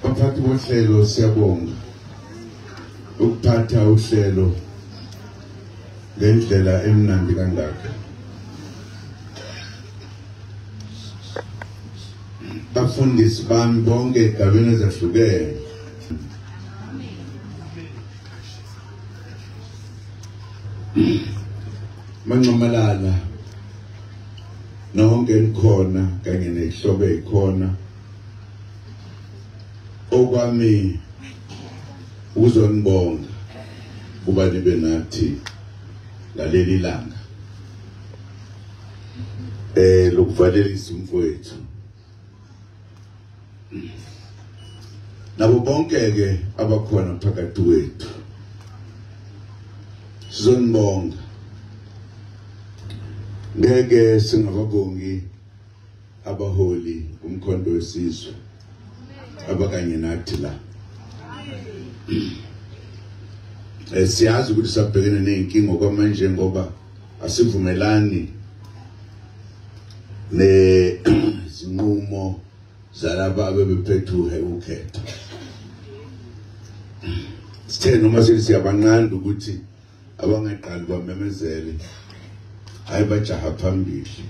Baphathi bohlelo siyabonga ukuphatha uhlelo ngendlela emnandi kangaka. Bafundisi bami bonke egabeni ezahlukene. Mancamalala nonke nikhona kanye nehlobo ezikhona okwami uzonibonga kuba nibe nathi ngaleli langa lokuvalelisa umfowethu nabo bonke ke abakhona phakathi kwethu sizonibonga. Ngeke singababongi abaholi umkhonto wesizwe abakanye nathi la. Siyazi ukuthi sabhekene nenkinga kwamanje ngoba asivumelani nezinqumo zalaba abebephethe ukhetho. Sithe noma siyabanqanda ukuthi abangaqali bamemezele hayi bajaha phambili.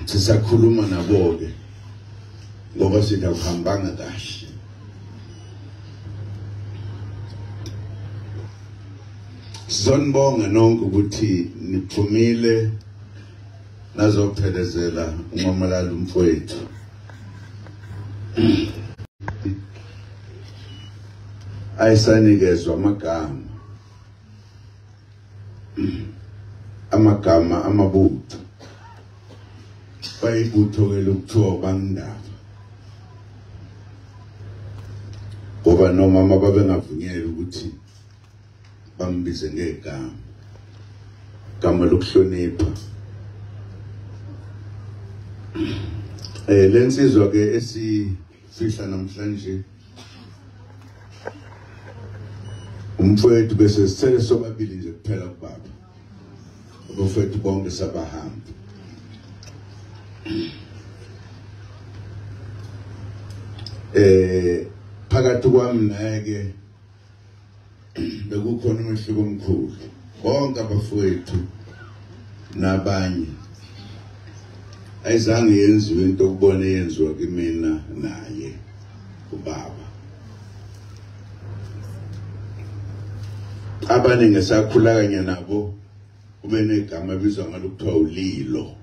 Sisakhuluma nabo ke ngoba sithi akuhambanga kahle. Sizonibonga nonke ukuthi niphumile nazophelezela uNcomalala umfowethu. Ayisanikezwa amagama amabutho bayibutho ke lokuthiwa bangindaba ngoba noma babengavunyelwa ukuthi bambize ngegama lokuhlonipha. Lensizwa ke esifihla namhlanje umfowethu bese sithele sobabili nje kuphela kubaba. Abafowethu bonke sabahamba. Phakathi kwami naye ke bekukhona umehluko omkhulu. Bonke abafowethu nabanye ayizange yenziwe into okubona yenziwa kimina naye ubaba. Abaningi esakhula kanye nabo ube negama bizwa ngalokuthiwa ulilo.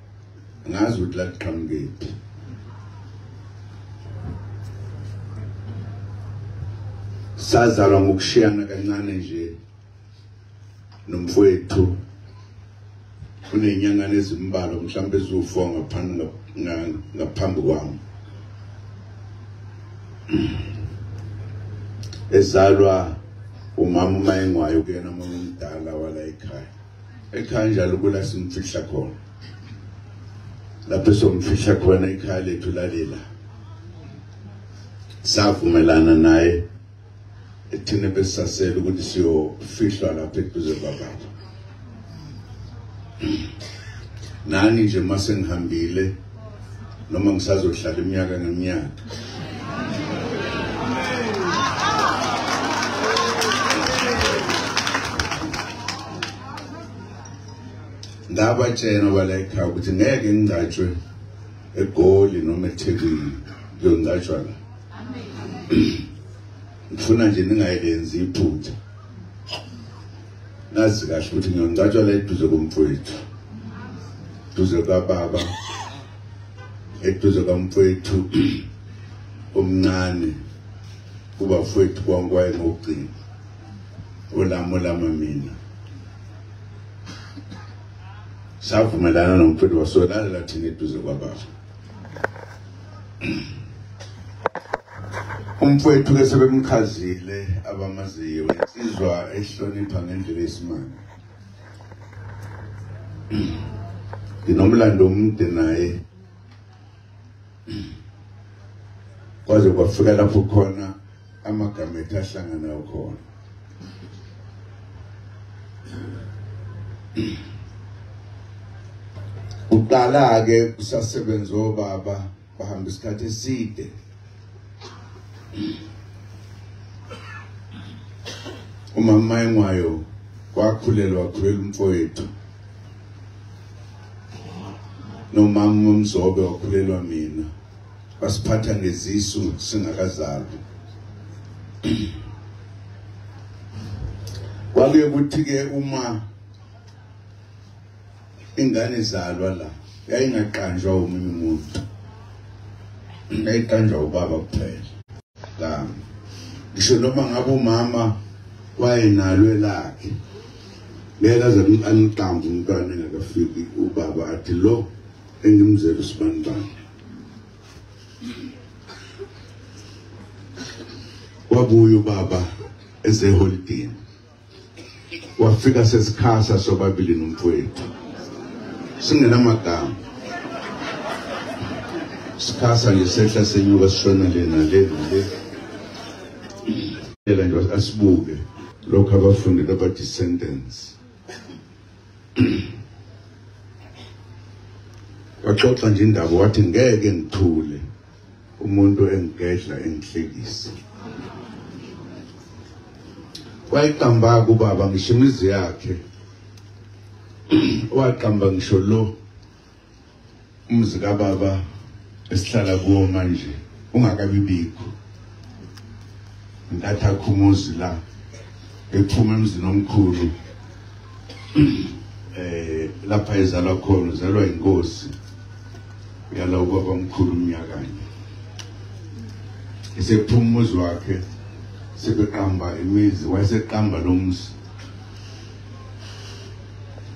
Ngazi ukuthi laqhamukephi. Sazalwa ngokushiyana kancane nje nomfowethu kunenyanga ezimbalwa mhlawumbe eziwu4 ngaphambi kwami. Ezalwa umama umayengwayo kuyena mama umdala wala ekhaya njalo kula simfihla khona lapho somfihla khona ekhaya lethu lalela. Savumelana naye ethine besasela ukuthi siyofihlwa lapha eduze kwababa. Nani nje mase ngihambile noma ngisazohlala iminyaka ngeminyaka ndabatshena balayikhaya ukuthi ngeke ngingajwe eGoli noma eThekwini ngiyongajwa la. Ngifuna nje ningayilenzi iphutha. Nazi kahle ukuthi ngiyongajwa la eduze komfowethu, eduze kababa, eduze kamfowethu omncane kuba mfowethu kwangwaye ngogcina. ulamulama mina savumelana nomfowethu wasolalela thina eduze kwababa. Umfowethu ke sebemkhazile abamaziyo insizwa ehlonipha ngendlela yesimanga. Nginomlando omude naye kwaze kwafika lapho khona amagama ethu ahlangana khona. Uqala ke kusasebenza obaba bahamba isikhathi eside. Umama engwayo wakhulela umfowethu. Nomama umzobe wakhulelwa mina. Basiphatha ngezisu singakazalwa. Kwake kuthi ke uma ingane izalwa la yayingaqanjwa umunye umuntu. Yayiqanjwa ubaba kuphela. Ngisho noma ngabe umama wayenalo elakhe. Ngeke aze aniqambe umntwana engakafiki ubaba athi lo engimzela uSibandana. Wabuya ubaba ezeholidini. Wafika sesikhasa sobabili nomfowethu. Singenamagama. Sikhasa ngesehla senyuka sishona lena le. Nje asibuke lokho abafundile aba descendants. Waxoxa nje indaba wathi ngeke ngithule umuntu engigedla engihlekisa. Wayiqamba kubaba ngisho imizi yakhe. Waqamba ngisho lo umzi kababa esihlala kuwo manje ungakabibikho. Ndatha khumuzi la ephuma emzini omkhulu lapha ezalwa khona uzalwa inkosi yala ubaba omkhulu umnyakanye. Esephuma umuzi wakhe sebeqamba imizi wayeseqamba lo mzi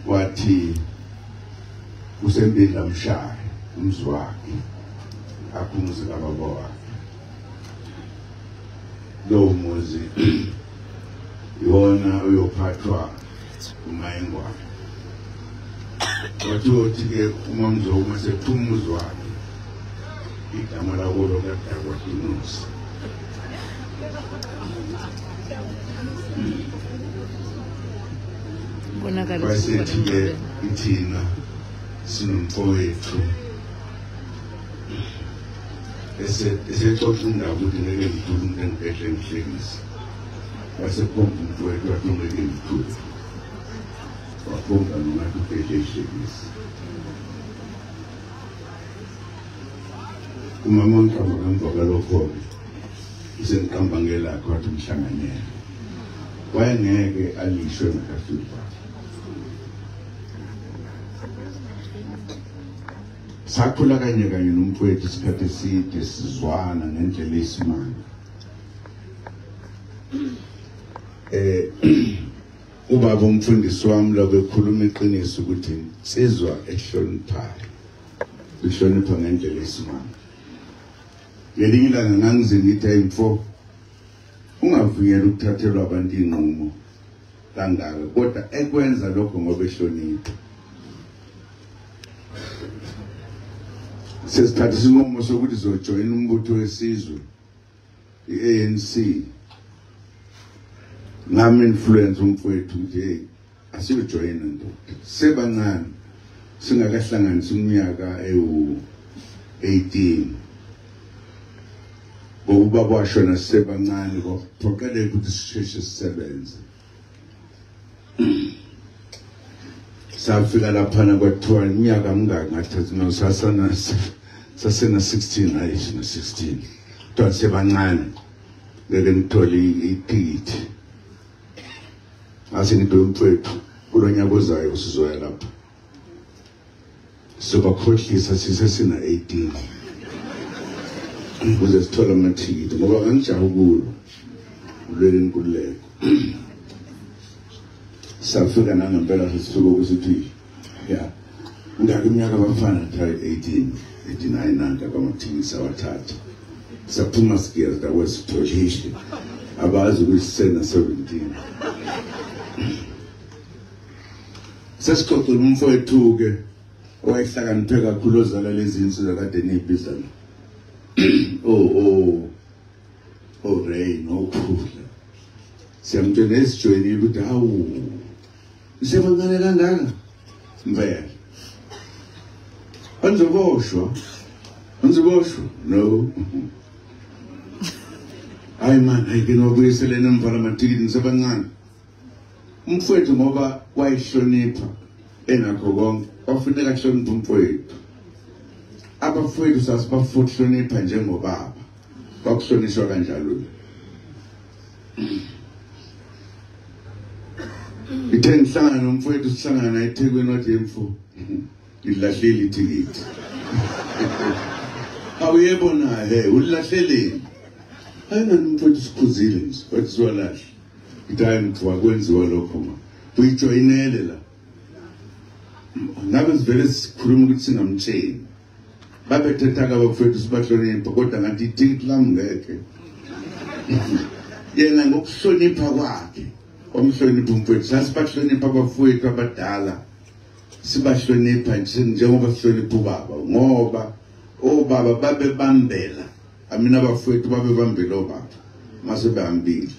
wathi usempindla mshaya umzi wakhe akhumuzi kababa wakhe. Lo muzi yona uyophathwa umayengwane. Wathi ke umamzo uma sephuma umuzi wakhe igama labo lokadakwa inusi. Bonakala wasethi ithina sinomfowethu esexoxa indaba ukuthi ngeke ngithule umuntu engibhehle ngihlekisa. Wasekhomba umfowethu wathi ngeke ngithule. Wakhomba nomathi ubhehle ihlekisa. Umama ngiqamba ngemva lokho isengiqamba ngelakho wathi mhlanganyela. Wayengeke alishwe ngakafika. Sakhula kanye nomfowethu isikhathi eside sizwana ngendlela yesimanga. Ubaba umfundisi wami lo bekhuluma iqiniso ukuthi insizwa ehloniphayo ihlonipha ngendlela yesimanga. Ngelinye ilanga ngangize ngithi ayimfo ungavunyelwa ukuthathelwa abantu inqumo kangaka kodwa ekwenza lokho ngoba ehlonipha. Sesithatha isinqumo sokuthi sizojoyina umbutho wesizwe iANC. Ngami influence umfowethu nje asiyojoyina ndoda. Sebancane singakahlanganisi iminyaka ewu-18. Ngoba bashona sebancane kophoqeleka ukuthi sisheshe sisebenze. Safika laphana kwathiwa iminyaka mingaki ngathatha sasena 16 ayisho na 16. Kodwa sebancane ngeke ngithole ithikithi. Asinibe umfowethu kulonyaka ozayo sizoya lapha. Sobakhohlisa sisesina 18. Ukuze sithola amathikithi ngoba ngijaha kulo ulwele inkululeko. safika nangempela sisuka ukuthi yeah ngaka iminyaka abafana 18 89 nanga bamathingisa wathatha saphuma sigiya kwesitholishe abazi ukuyisena 17 sesixoxela umfowethu ke owayehlakaniphe kakhulu ozala lezi insizwa kade nibizana oh Ray no phula siyamtshela esijoyinile ukuthi hawu isebancane kangaka mvela anzoboshwa no hayi man ayikenobuyiselena emvala amatikiti nisebancane umfowethu ngoba wayihlonipha enakho konke wafuneka kuhlonipha umfowethu abafowethu sasibafuhlonipha njengobaba bakuhlonishwa kanjalo ithe ngihlangana nomfowethu sihlangana naye eThekwini wathi emfo ngilahlile itikiti awuyebona ulilahleleni ayina nomfowethu sikhuzile nje wathi siwalahle idaya ngithiwa kwenziwa lokho ma uyijoyinele la ngabe sivele sikhuluma ukuthi singamtsheni babethetha kabafowethu sibahlonipha kodwa ngathi itikiti lami ngeke yena ngokuhlonipha kwakhe omhlonipha umfowethu sasibahlonipha abafowethu abadala sibahlonipha njengoba sihlonipha ubaba ngoba obaba babebambela amina abafowethu babebambela obaba mase behambile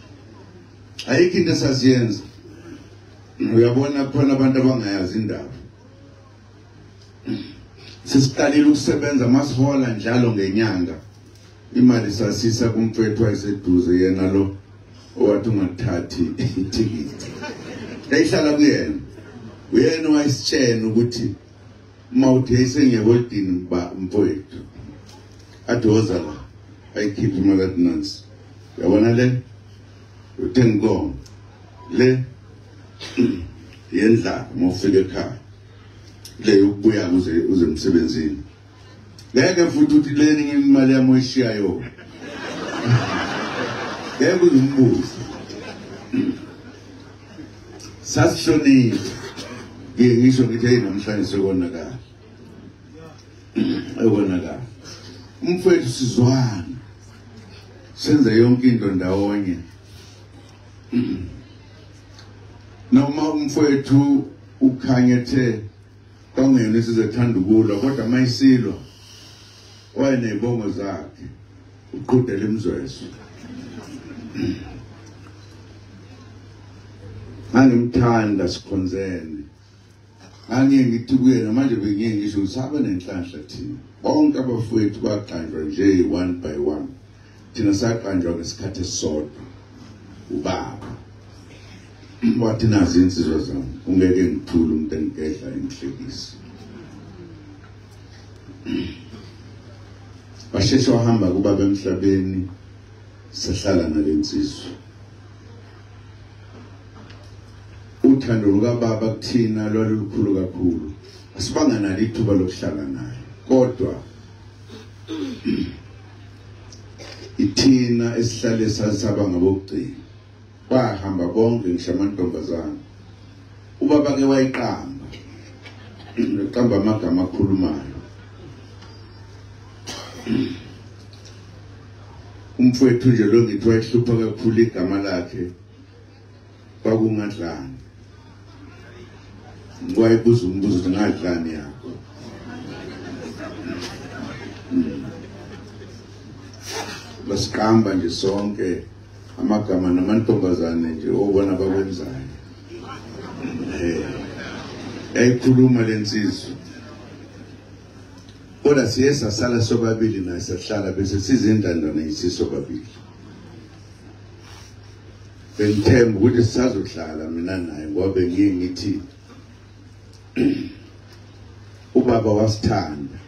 ayikho into esasiyenza uyabona khona abantu abangayazi indaba sisiqalile ukusebenza masihola njalo ngenyanga imali sasisa kumfowethu wayeseduze yena lo owathi ungathathi itikiti yayihlala kuyena uyena wayisitshena ukuthi mawuthi yayisengeboldini mfowethu adoza la ayikhipha imali athi nansi uyabona le uthengo le yendla mawufika ekhaya le yokubuya uze emsebenzini ngeke futhi uthi leni imali yami oyishiyayo ngeke uzumbuze sasihlonipha ngisho ngithi hey namhlanje sekonakala ayibonakala umfowethu sizwana senze yonke into ndawonye noma umfowethu ukhanyethe kwangene sizethanda ukulwa kodwa mayisilwa wayenezibongo zakhe uqhudela imizwezo angimthanda sikhonzene angithi kuyena manje bengingisho usaba nenhlanhla thina bonke abafowethu baqanjwa nje one by one thina saqanjwa ngesikhathi esisodwa ubaba wathi nazi insizwa zami ungeke ngithule umuntu engigedla engihlekisa basheshe wahamba kubaba emhlabeni sihlala nalensizwa uthando lukababa kuthina lwalukhulu kakhulu asibanga nalo ithuba lokuhlala naye kodwa ithina esihlale sasaba ngabokugcina bahamba bonke ngisho amantombazana ubaba ke wayiqamba eqamba amagama akhulumayo umfowethu nje lo ngithi wayihlupha kakhulu igama lakhe kwakungadlani wayibuza umbuzo ukuthi ngadlani yakho basiqamba nje sonke amagama namantombazane nje obona bakwenzayo yayikhuluma lensizwa kodwa siyesa sala sobabili naye sahlala bese sizindandana isiso babili bengithemba ukuthi sisazohlala mina naye ngoba bengithi ubaba wasithanda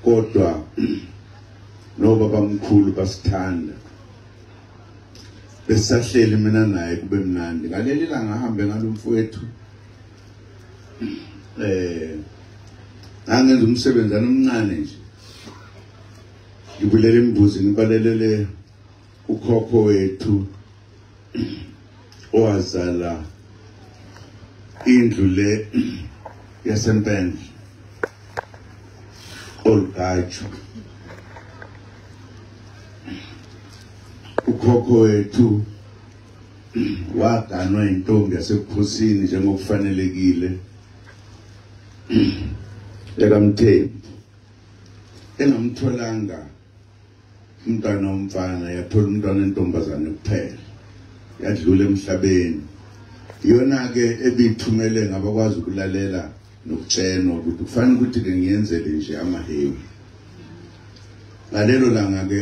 kodwa nobaba mkhulu basithanda besahleli mina naye kube mnandi ngaleli langa ahambe ngalomfowethu angenza umsebenzi omncane nje ngibulele imbuzi ngibalelele ukhokho wethu owazala indlu le yaseMpendle Olgajo ukhokho wethu waganwa intombi yasebukhosini njengokufanelekile ekamthembu engamtholanga umntwana womfana yathola umntwana entombazane kuphela yadlula emhlabeni iyona ke ebithumele ngabakwazi ukulalela nokutshenwa ukuthi kufanele ukuthi ke ngiyenzele nje amahewu ngalelo langa ke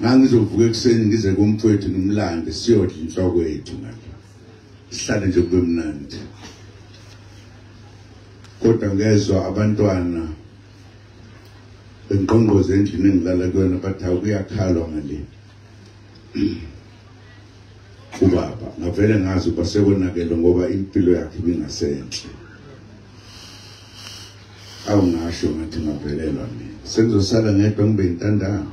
ngizovuka ekuseni ngize kumfowethu nomlande siyodla inhloko yethu ngalo sihlale nje kube mnandi kodwa ngezwe abantwana benqonqoze endlini engilala kuyona bathi akuyakhalwa ngale ubaba ngavele ngazi basekonakele ngoba impilo yakhe ibingasenhle awungasho ngathi ngavelelwa mina sengizosala ngedwa ngibe intandane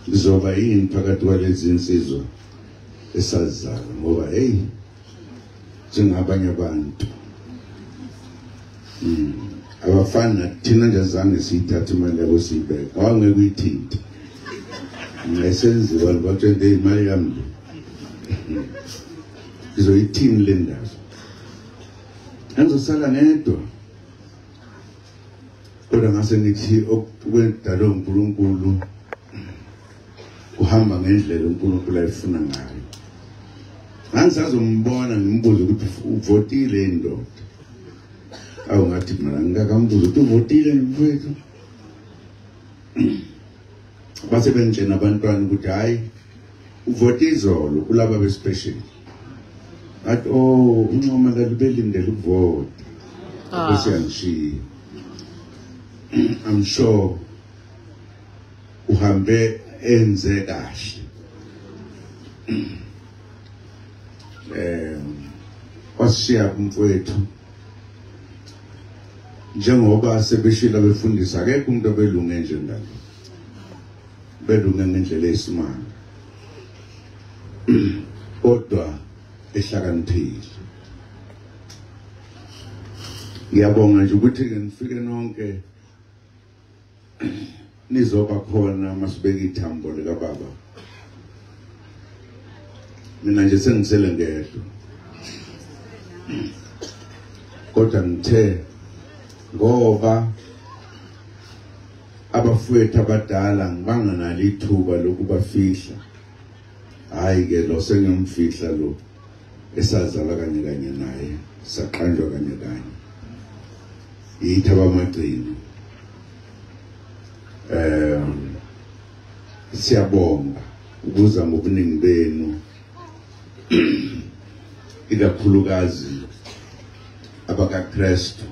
ngizoba yini phakathi kwalezi insizwa esazizala ngoba hey njengabanye abantu abafana thina nje zange siyithathe imali yabo siyibeka awangeke uyithinta ngayisenziwa libatshente imali yami ngizoyithini le ndaba ngizosala ngedwa kodwa ngase ngithi okwendalo uNkulunkulu uhamba ngendlela uNkulunkulu ayifuna ngayo ngisazombona ngimbuze ukuthi uvotile indoda awungathi mina ngikakambuza ukuthi uvotile mfowethu base bengitshena abantwana ukuthi hayi uvote izolo kulaba bespecial athi unqoma belindele ukuvota bese yangishiya I'm sure uhambe enze kahle washiya umfowethu njengoba sebeshila befundisa akekho umuntu obelunge nje ndalo belunge ngendlela esimanga kodwa ehlakaniphile ngiyabonga nje ukuthi ke nifike nonke nizoba khona masibeka ithambo lika baba mina nje sengisele ngedwa kodwa ngithe ngoba abafowethu abadala ngibanganalo ithuba lokubafihla hayi ke lo sengimfihla lo esazala kanye kanye naye saqanjwa kanye kanye yithi abamagcino siyabonga ukuza ngobuningi benu ikakhulukazi abakaKristu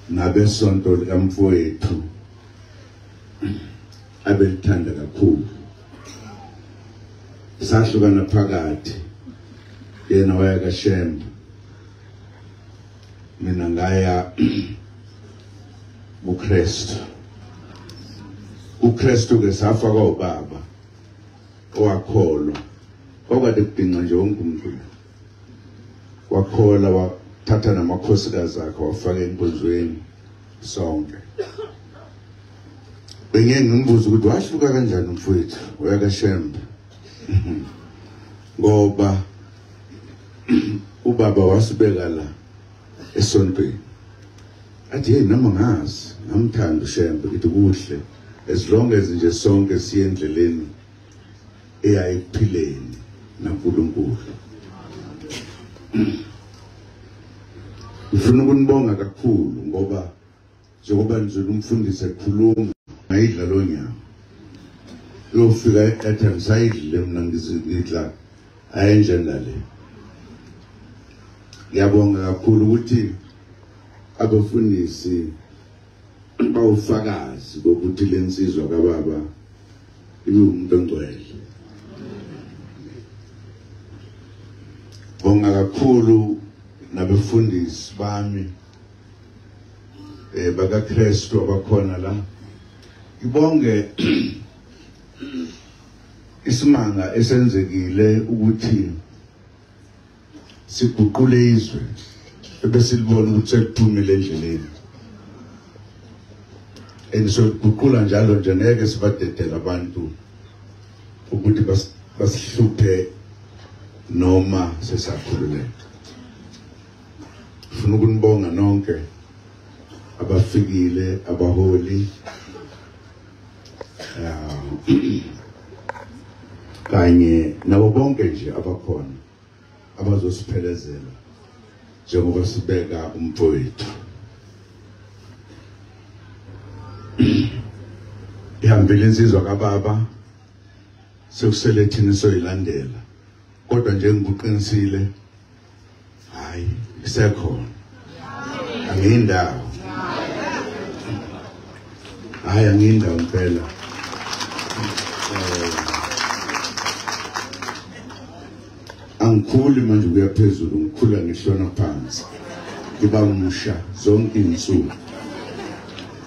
nabesonto likamfowethu abelithanda kakhulu sahlukana phakathi yena waya kaShembe mina ngaya uKristu ke safa kwaubaba owakholwa okade kudinga nje wonke umuntu wakhola wathatha namakhosikazi akhe wafaka enkonzweni sonke bengeke ngimbuze ukuthi wahluka kanjani umfowethu waya kaShembe ngoba ubaba wasibeka la esontweni athi hey noma ngazi ngamthanda uShembe ukuthi kuhle as long as nje sonke siye endleleni eyayiphileni naNkulunkulu ufuna ukunibonga kakhulu ngoba njengoba nizolo umfundisi ekhuluma ngayidla lo nyama uyofika ethi ngisayidle mina ngizidla ayenjena le ngiyabonga kakhulu ukuthi abafundisi bawufakazi bokuthi lensizwa kaBaba ibe umuntu ongcwele bonga kakhulu nabefundisi bami bakaKristu abakhona la ibonge isimanga esenzekile ukuthi siguqule izwe bese libona ukuthi sekuphumile endleleni enizogqula njalo nje ngeke sibadedela abantu ukuthi basihluphe noma sesakhululeka. Ufuna ukunibonga nonke abafikile abaholi kanye nabo bonke nje abakhona abazosiphelezela njengoba sibeka umfowethu. Ihambile insizwa kaBaba sekusele thina soyilandela kodwa nje ngikuqinisile hayi isekhona angindawo hayi angindawo impela. Angikhuli manje kuya phezulu ngikhula ngihlona phansi ngiba umusha zonke insuku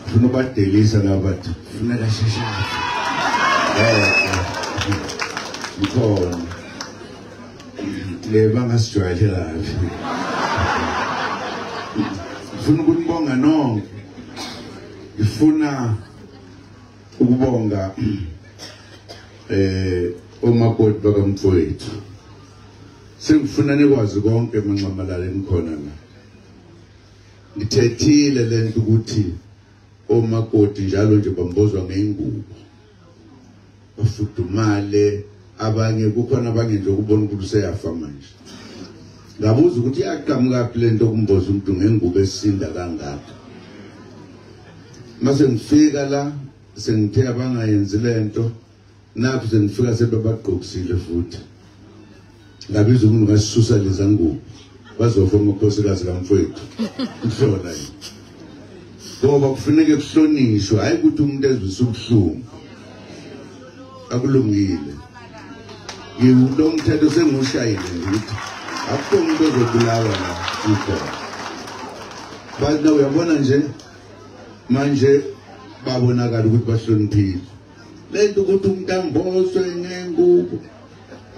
ufuna ubadelisa labathi kufuneka sheshana ikhona le bangasijwayelelayo. Ufuna ukunibonga nonke ngifuna ukubonga omakoti bakamfowethu sengifuna nikwazi konke manxamalala enikhona la ngithethile lento ukuthi omakoti njalo nje bambozwa ngeingubo bafudumale abanye kukhona abanye nje ukubona ukuthi useyafa manje. Ngabuza ukuthi yaqhamuka lento kumboza umuntu ngengubo esinda kangaka. Mase ngifika la sengithe abangayenzi lento napho sengifika sebebagqokisile futhi. Ngabiza umuntu ngasisusa leza ngubo bazofa amakhosikazi kamfowethu uhlola yini. Ngoba kufanele kuhlonishwe hayi ukuthi umuntu ezwe ubuhlungu akulungile. Lo mthetho sengiwushayile ukuthi akukho umuntu ozobulawa la ukhona. Bathi nawe uyabona nje manje babonakala ukuthi bahloniphile. Lento ukuthi umuntu amboswe ngengubo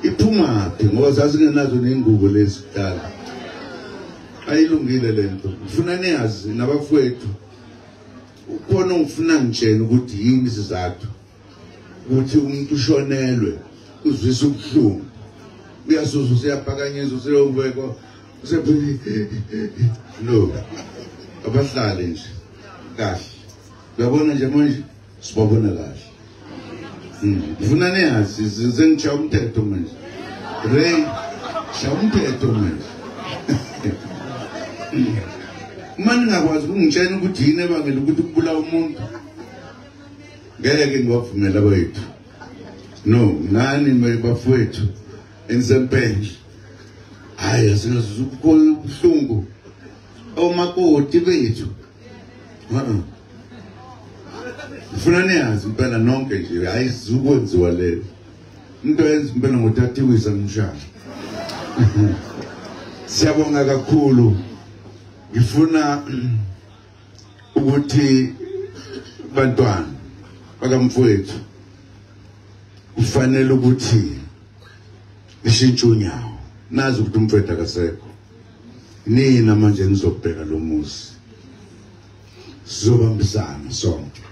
iphumaphi ngoba sasingenazo nengubo lezi kudala. Ayilungile lento. Ufuna niyazi nabafowethu ukhona ungifuna ngitshela ukuthi yini isizathu ukuthi umuntu ushonelwe uzwisa ubuhlungu uyasuza useyaphakanyezwa useyobekwa no abahlale nje kahle uyabona nje manje sibabona kahle. Ufuna niyazi sengishaya umthetho manje Ray shaya umthetho manje manje ngakwazi ukungitshela ukuthi yini ebangela ukuthi kubulawa umuntu ngeke ngibavumela bethu no nani bafowethu ensempenge hayi asinazukukhola ubuhlungu omakoti bethu ufuna niyazi impela nonke nje hayi sizukwenziwa leyo into yenza impela ngothathiwisa ngimshaya. Siyabonga kakhulu. Ngifuna ukuthi bantwana bakamfowethu kufanele ukuthi ishintshe unyawo nazi ukuthi umfowethu akasekho nina manje nizobheka lo muzi sizobambisana sonke.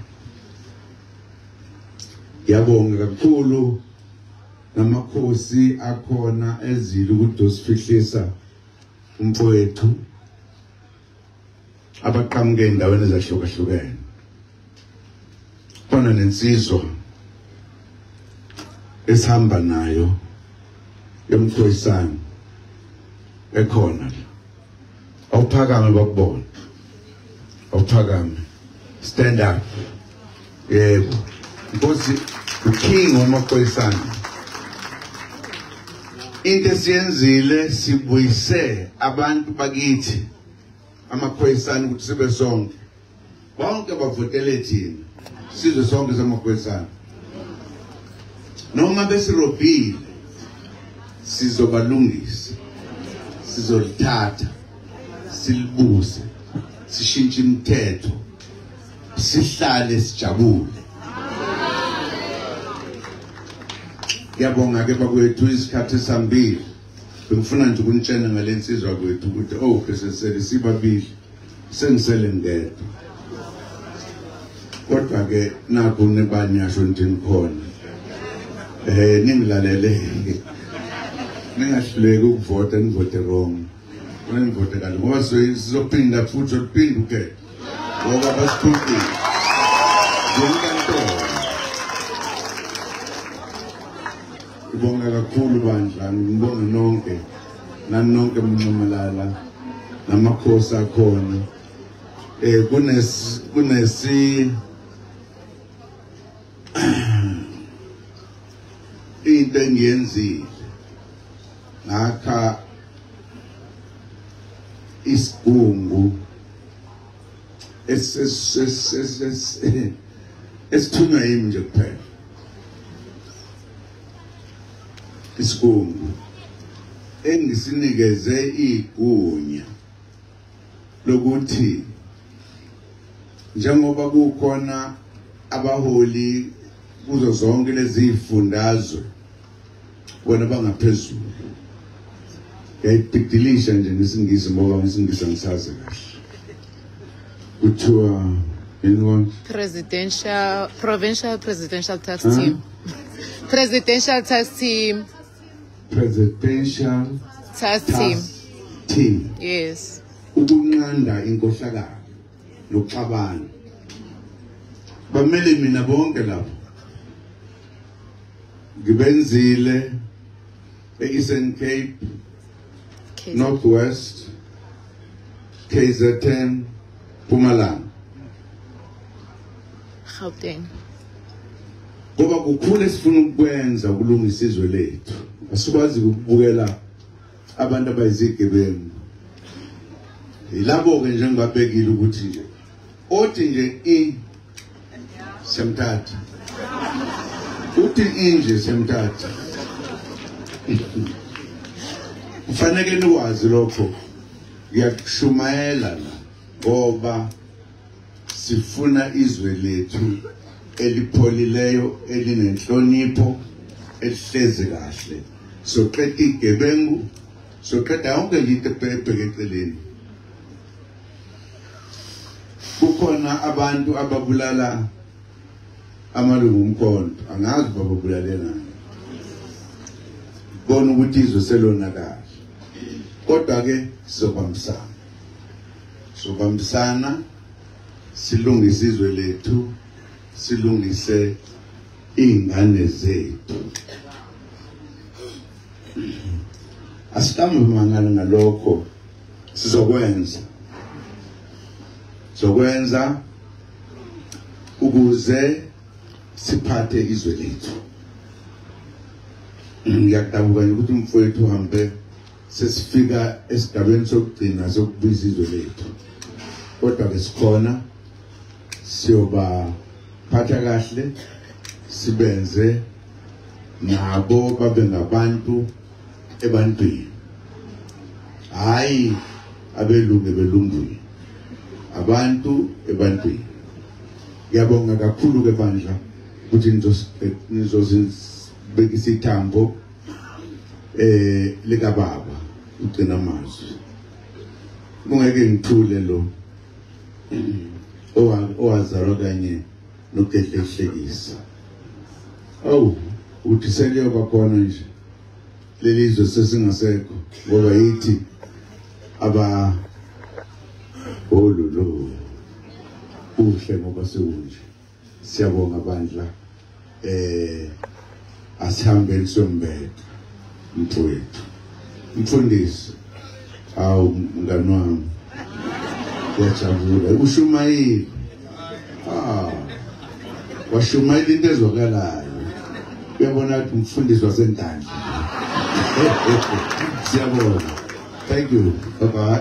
Ngiyabonga kakhulu namakhosi akhona ezile ukuthi dosifihlisa umfowethu abaqhamuke endaweni ezahlukahlukene. Khona nensizwa esihamba nayo emkhoyisana ekhona la. Awuphakame bakubona. Awuphakame. Stand up. Yebo. Nkosi uking wamakhoyisana. Into esiyenzile sibuyise abantu bakithi amakhoyisana ukuthi sibe sonke bonke bavotele thina sizwe sonke samakhoyisana noma besirobhile sizobalungisa sizolithatha silibuse sishintshe imithetho sihlale sijabule. Ngiyabonga ke bakwethu isikhathi sambili. Bengifuna nje ukunitshela ngalensizwa kwethu ukuthi oh sesele sibabili sengisele ngedwa. Kodwa ke nakho nebani yasho ndini khona. Ningilalele. Ningahluleki ukuvota nivote wrong. Nivote kahle ngoba sizophinda futhi ukuphinduke. Ngoba basiphuthi. Ngibonga kakhulu bandla, ngibonga nonke, nanonke mnqamalala, namakhosi akhona. Kunesi into engiyenzile ngakha isigungu esithunywa yimi nje kuphela. Isigungu engisinikeze igunya lokuthi njengoba kukhona abaholi kuzo zonke lezi ifundazwe bona bangaphezulu yayibhidilisha nje ngesingisi ngoba ngesingisi ngisazi kahle kuthiwa provincial presidential tax team. Presidential tax team. Presidential tax team. Yes. Ukunqanda inkohlakalo nokuxabana. Bamele mina bonke lapho. Ngibenzile e-Eastern Cape, Northwest, KZN, Mpumalanga. Gauteng. Ngoba kukhulu esifuna ukwenza ukulungisa izwe lethu. Asikwazi ukubukela abantu abayizigebengu. Yilabo ke nje ngabekile ukuthi nje othi nje semthatha. Uthi nje semthatha. Kufanele nikwazi lokho. Ngiyakushumayela la ngoba sifuna izwe lethu elipholileyo elinenhlonipho elihlezi kahle. Soqeda igebengu, soqeda yonke into ebheke eceleni. Kukhona abantu ababulala amalungu omkhonto, angazi babulalela. Bona ukuthi izwe selonakala. Kodwa ke sobambisana silungise izwe lethu, silungise ingane zethu. Asikambe mangala ngalokho sizokwenza ukuze siphathe izwe lethu. Ngiyadabuka ukuthi umfowethu uhambe sesifika esigabeni sokugcina sokubiza izwe lethu. Kodwa ke sikhona siyoba phatha kahle sibenze nabo babe ngabantu ebantwini. Hayi abelungu belungwini. Abantu ebantwini. Ngiyabonga kakhulu ke bandla ukuthi nizosibekisa ithambo lika baba ugcina amazwi. Kungeke ngithule lo owazalwa kanye nokudlehlekisa. Uthi seliyoba khona nje lelizwe sesingasekho ngoba yithi ololo uhle ngoba sekunje. Siyabonga bandla asihambeni sombeka mfowethu mfundisi mngani wami yajabula ushumayile washumayila into ezwakalayo uyabona ukuthi umfundisi wasentandla. Siyabonga. Thank you. Bye bye.